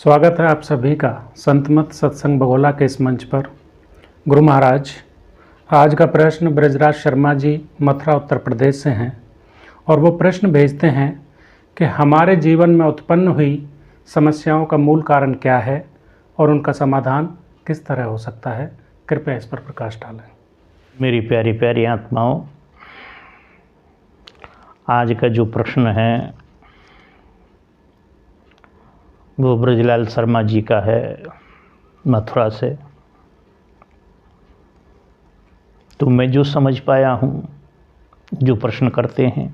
स्वागत है आप सभी का संत मत सत्संग बगोला के इस मंच पर। गुरु महाराज, आज का प्रश्न ब्रजराज शर्मा जी मथुरा उत्तर प्रदेश से हैं और वो प्रश्न भेजते हैं कि हमारे जीवन में उत्पन्न हुई समस्याओं का मूल कारण क्या है और उनका समाधान किस तरह हो सकता है। कृपया इस पर प्रकाश डालें। मेरी प्यारी प्यारी आत्माओं, आज का जो प्रश्न है वो ब्रजलाल शर्मा जी का है मथुरा से। तो मैं जो समझ पाया हूँ, जो प्रश्न करते हैं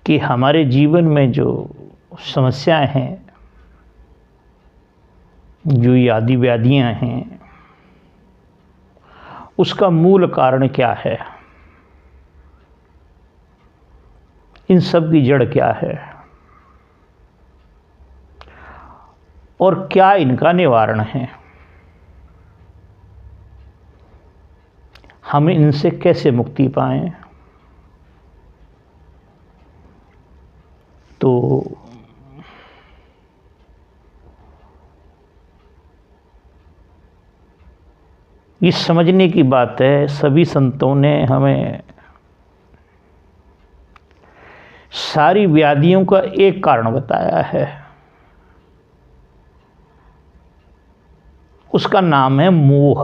कि हमारे जीवन में जो समस्याएं हैं, जो ये आदि व्याधियाँ हैं, उसका मूल कारण क्या है, इन सब की जड़ क्या है और क्या इनका निवारण है, हम इनसे कैसे मुक्ति पाएं। तो ये समझने की बात है, सभी संतों ने हमें सारी व्याधियों का एक कारण बताया है, उसका नाम है मोह।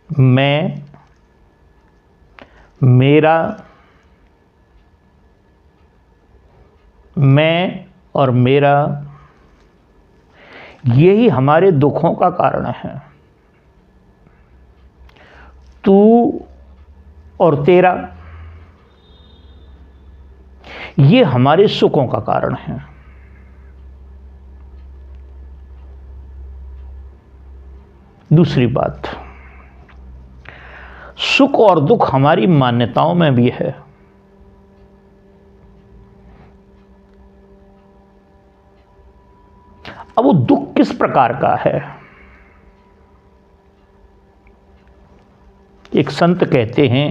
मैं, मेरा, मैं और मेरा, यही हमारे दुखों का कारण है। तू और तेरा, ये हमारे सुखों का कारण है। दूसरी बात, सुख और दुख हमारी मान्यताओं में भी है। अब वो दुख किस प्रकार का है? एक संत कहते हैं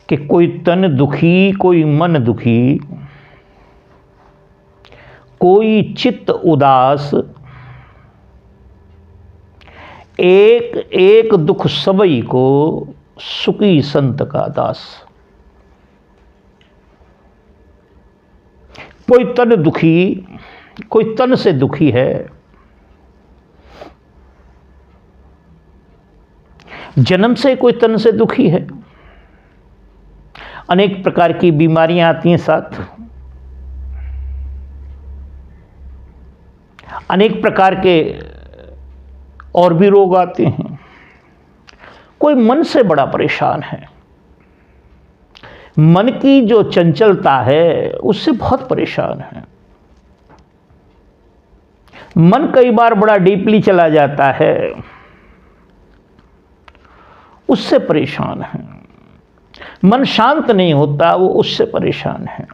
कि कोई तन दुखी, कोई मन दुखी, कोई चित्त उदास, एक एक दुख सबई को, सुखी संत का दास। कोई तन दुखी, कोई तन से दुखी है, जन्म से कोई तन से दुखी है, अनेक प्रकार की बीमारियां आती हैं साथ, अनेक प्रकार के और भी रोग आते हैं। कोई मन से बड़ा परेशान है, मन की जो चंचलता है उससे बहुत परेशान है। मन कई बार बड़ा डीपली चला जाता है, उससे परेशान है। मन शांत नहीं होता, वो उससे परेशान है।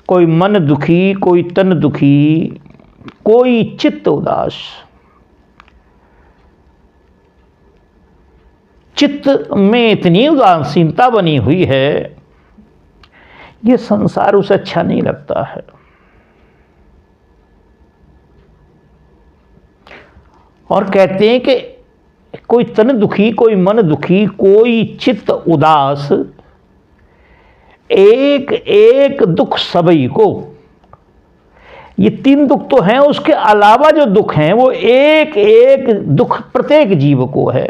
कोई मन दुखी, कोई तन दुखी, कोई चित्त उदास। चित्त में इतनी उदासीनता बनी हुई है, ये संसार उसे अच्छा नहीं लगता है। और कहते हैं कि कोई तन दुखी, कोई मन दुखी, कोई चित्त उदास, एक एक दुख सबई को। ये तीन दुख तो हैं, उसके अलावा जो दुख हैं वो एक एक दुख प्रत्येक जीव को है।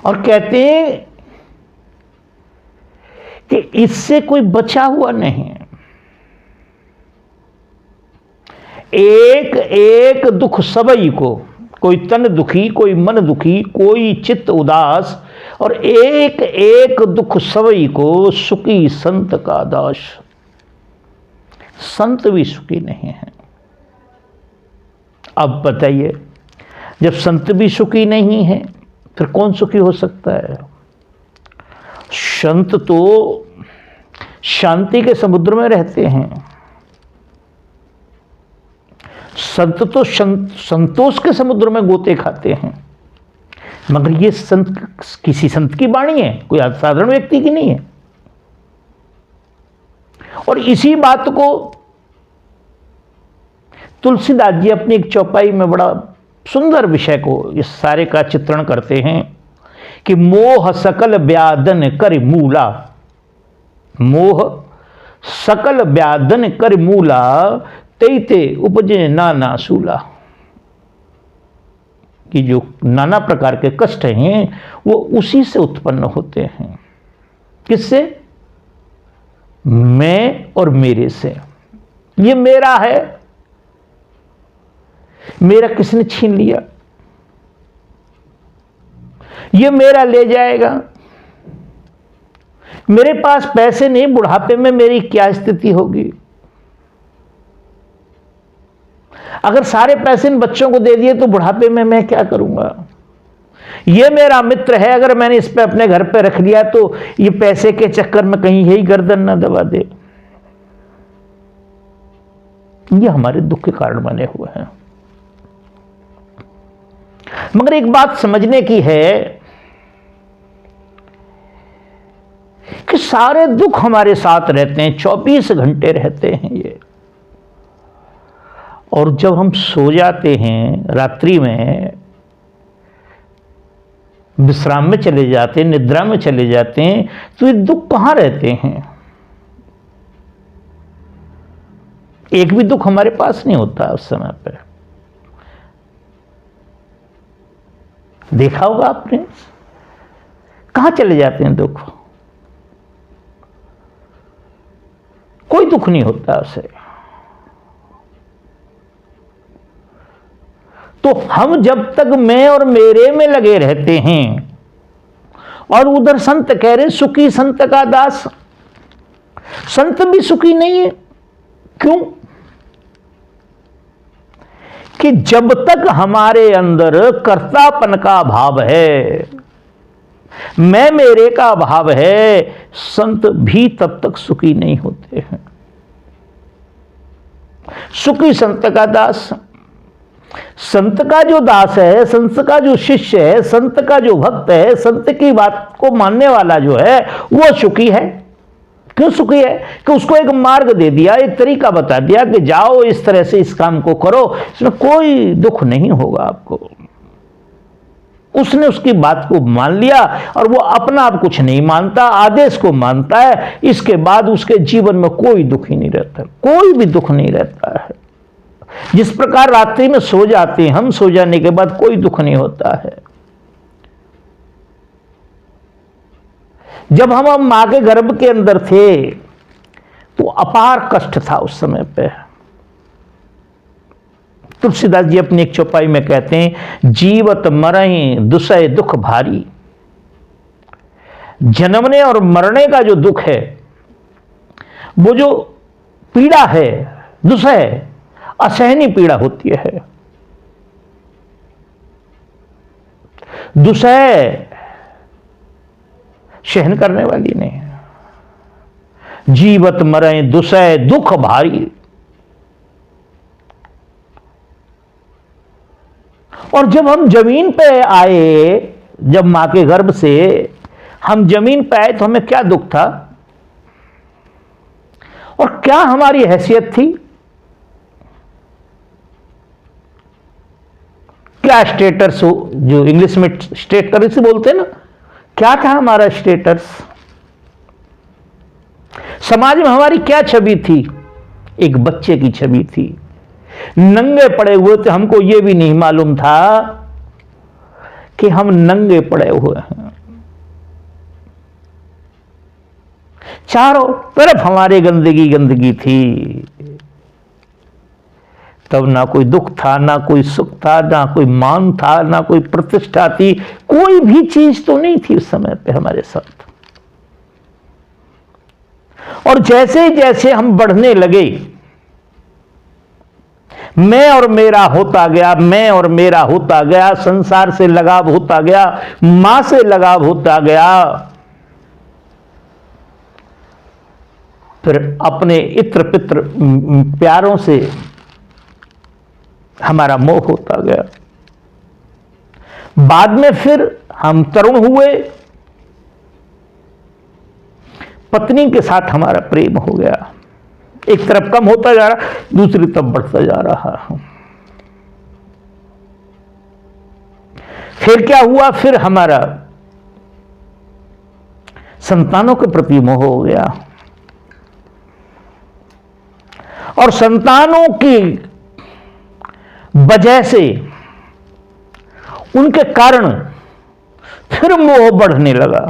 और कहते हैं कि इससे कोई बचा हुआ नहीं है। एक एक दुख सबई को, कोई तन दुखी, कोई मन दुखी, कोई चित्त उदास, और एक एक दुख सबई को, सुखी संत का दास। संत भी सुखी नहीं है। अब बताइए, जब संत भी सुखी नहीं है फिर कौन सुखी हो सकता है? संत तो शांति के समुद्र में रहते हैं, संत तो संतोष के समुद्र में गोते खाते हैं, मगर ये संत किसी संत की वाणी है, कोई साधारण व्यक्ति की नहीं है। और इसी बात को तुलसीदास जी अपनी एक चौपाई में बड़ा सुंदर विषय को इस सारे का चित्रण करते हैं कि मोह सकल व्याधन कर मूला, मोह सकल व्याधन कर मूला, तैते उपजे नाना सूला। कि जो नाना प्रकार के कष्ट हैं वो उसी से उत्पन्न होते हैं। किससे? मैं और मेरे से। ये मेरा है, मेरा किसने छीन लिया, ये मेरा ले जाएगा। मेरे पास पैसे नहीं, बुढ़ापे में मेरी क्या स्थिति होगी। अगर सारे पैसे इन बच्चों को दे दिए तो बुढ़ापे में मैं क्या करूंगा। ये मेरा मित्र है, अगर मैंने इस पे अपने घर पे रख लिया तो ये पैसे के चक्कर में कहीं यही गर्दन ना दबा दे। ये हमारे दुख के कारण बने हुए हैं। मगर एक बात समझने की है कि सारे दुख हमारे साथ रहते हैं, 24 घंटे रहते हैं ये। और जब हम सो जाते हैं रात्रि में, विश्राम में चले जाते हैं, निद्रा में चले जाते हैं, तो ये दुख कहां रहते हैं। एक भी दुख हमारे पास नहीं होता उस समय पे। देखा होगा आपने, कहां चले जाते हैं दुख। कोई दुख नहीं होता उसे। तो हम जब तक मैं और मेरे में लगे रहते हैं, और उधर संत कह रहे सुखी संत का दास, संत भी सुखी नहीं है। क्यों? कि जब तक हमारे अंदर कर्तापन का भाव है, मैं मेरे का भाव है, संत भी तब तक सुखी नहीं होते हैं। सुखी संत का दास, संत का जो दास है, संत का जो शिष्य है, संत का जो भक्त है, संत की बात को मानने वाला जो है, वो सुखी है। क्यों सुखी है? कि उसको एक मार्ग दे दिया, एक तरीका बता दिया कि जाओ इस तरह से इस काम को करो, इसमें कोई दुख नहीं होगा आपको। उसने उसकी बात को मान लिया और वो अपना आप कुछ नहीं मानता, आदेश को मानता है। इसके बाद उसके जीवन में कोई दुख ही नहीं रहता, कोई भी दुख नहीं रहता है। जिस प्रकार रात्रि में सो जाते हैं हम, सो जाने के बाद कोई दुख नहीं होता है। जब हम मां के गर्भ के अंदर थे तो अपार कष्ट था उस समय पे। तुलसीदास जी अपनी एक चौपाई में कहते हैं, जीवत मरहि दुसह दुख भारी। जन्मने और मरने का जो दुख है, वो जो पीड़ा है, दुसह असहनीय पीड़ा होती है। दुसह सहन करने वाली नहीं है। जीवत मरहि दुसह दुख भारी। और जब हम जमीन पे आए, जब मां के गर्भ से हम जमीन पे आए, तो हमें क्या दुख था और क्या हमारी हैसियत थी, क्या स्टेटस हो, जो इंग्लिश में स्टेटस बोलते हैं ना, क्या था हमारा स्टेटस। समाज में हमारी क्या छवि थी? एक बच्चे की छवि थी। नंगे पड़े हुए थे, हमको यह भी नहीं मालूम था कि हम नंगे पड़े हुए हैं। चारों तरफ हमारे गंदगी गंदगी थी। तब ना कोई दुख था, ना कोई सुख था, ना कोई मान था, ना कोई प्रतिष्ठा थी, कोई भी चीज तो नहीं थी उस समय पे हमारे साथ। और जैसे जैसे हम बढ़ने लगे, मैं और मेरा होता गया, मैं और मेरा होता गया, संसार से लगाव होता गया, मां से लगाव होता गया, फिर अपने इत्र पित्र प्यारों से हमारा मोह होता गया। बाद में फिर हम तरुण हुए, पत्नी के साथ हमारा प्रेम हो गया, एक तरफ कम होता जा रहा, दूसरी तरफ बढ़ता जा रहा। फिर क्या हुआ, फिर हमारा संतानों के प्रति मोह हो गया, और संतानों की वजह से, उनके कारण फिर मोह बढ़ने लगा।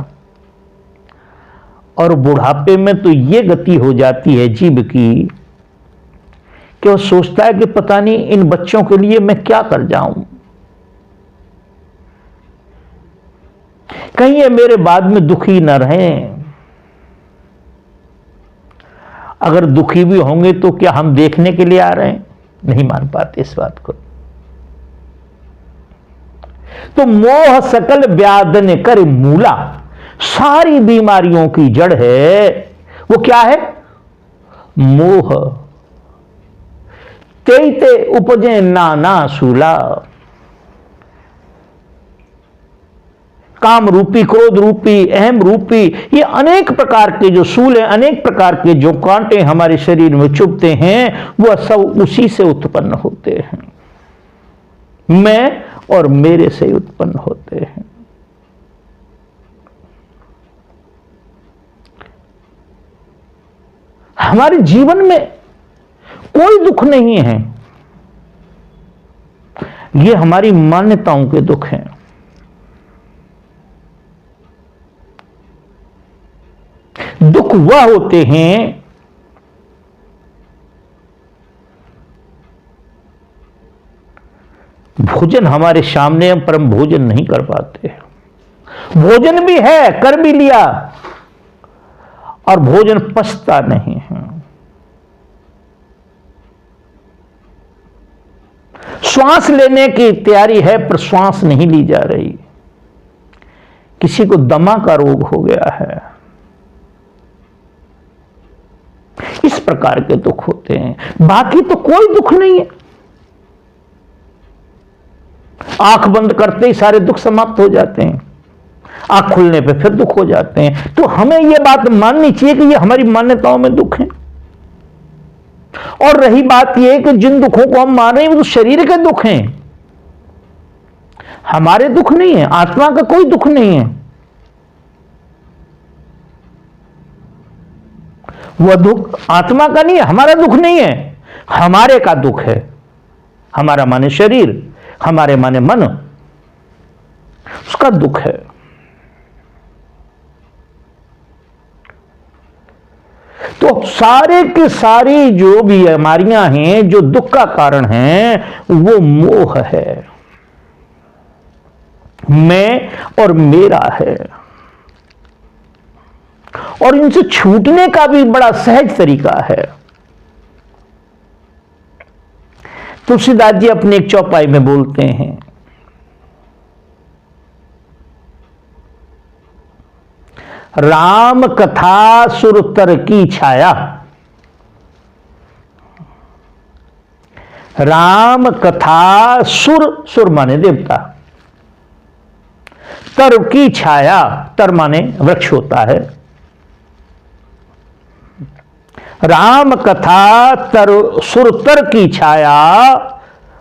और बुढ़ापे में तो ये गति हो जाती है जीव की कि वो सोचता है कि पता नहीं इन बच्चों के लिए मैं क्या कर जाऊं, कहीं ये मेरे बाद में दुखी न रहें। अगर दुखी भी होंगे तो क्या हम देखने के लिए आ रहे हैं? नहीं मान पाते इस बात को। तो मोह सकल व्याधन कर मूला, सारी बीमारियों की जड़ है वो क्या है? मोह। तेते उपजे नाना सूला, काम रूपी, क्रोध रूपी, अहम रूपी, ये अनेक प्रकार के जो सूल हैं, अनेक प्रकार के जो कांटे हमारे शरीर में चुभते हैं, वह सब उसी से उत्पन्न होते हैं, मैं और मेरे से उत्पन्न होते हैं। हमारे जीवन में कोई दुख नहीं है, ये हमारी मान्यताओं के दुख हैं। दुख वह होते हैं भोजन हमारे सामने हम परम भोजन नहीं कर पाते। भोजन भी है, कर भी लिया, और भोजन पचता नहीं है। श्वास लेने की तैयारी है पर श्वास नहीं ली जा रही। किसी को दमा का रोग हो गया है। इस प्रकार के दुख होते हैं, बाकी तो कोई दुख नहीं है। आंख बंद करते ही सारे दुख समाप्त हो जाते हैं, आंख खुलने पे फिर दुख हो जाते हैं। तो हमें यह बात माननी चाहिए कि ये हमारी मान्यताओं में दुख है। और रही बात यह कि जिन दुखों को हम मान रहे हैं वो तो शरीर के दुख हैं, हमारे दुख नहीं है। आत्मा का कोई दुख नहीं है। वह दुख आत्मा का नहीं है, हमारा दुख नहीं है, हमारे का दुख है। हमारा माने शरीर, हमारे माने मन, उसका दुख है। तो सारे के सारी जो बीमारियां हैं, जो दुख का कारण हैं, वो मोह है, मैं और मेरा है। और इनसे छूटने का भी बड़ा सहज तरीका है। तुलसीदास जी अपने एक चौपाई में बोलते हैं, राम कथा सुरतर की छाया, राम कथा सुर, सुर माने देवता, तर की छाया, तर माने वृक्ष होता है। राम कथा तर सुरतर की छाया,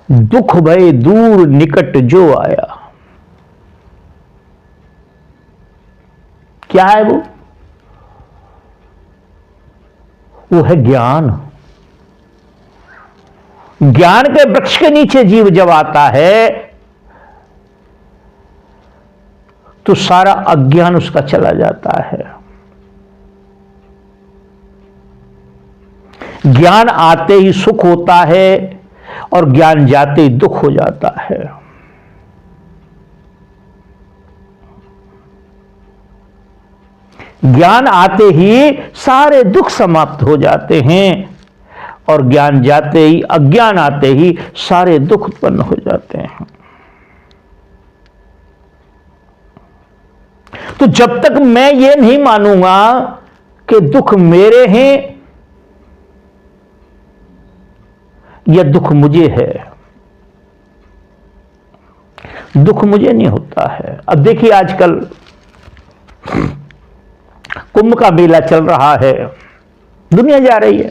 दुख भय दूर निकट जो आया। क्या है वो? वो है ज्ञान। ज्ञान के वृक्ष के नीचे जीव जब आता है तो सारा अज्ञान उसका चला जाता है। ज्ञान आते ही सुख होता है और ज्ञान जाते ही दुख हो जाता है। ज्ञान आते ही सारे दुख समाप्त हो जाते हैं और ज्ञान जाते ही, अज्ञान आते ही सारे दुख उत्पन्न हो जाते हैं। तो जब तक मैं ये नहीं मानूंगा कि दुख मेरे हैं या दुख मुझे है, दुख मुझे नहीं होता है। अब देखिए आजकल कुंभ का मेला चल रहा है, दुनिया जा रही है।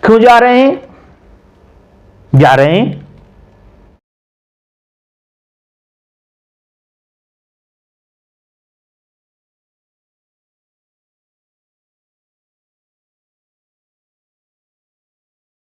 क्यों जा रहे हैं? जा रहे हैं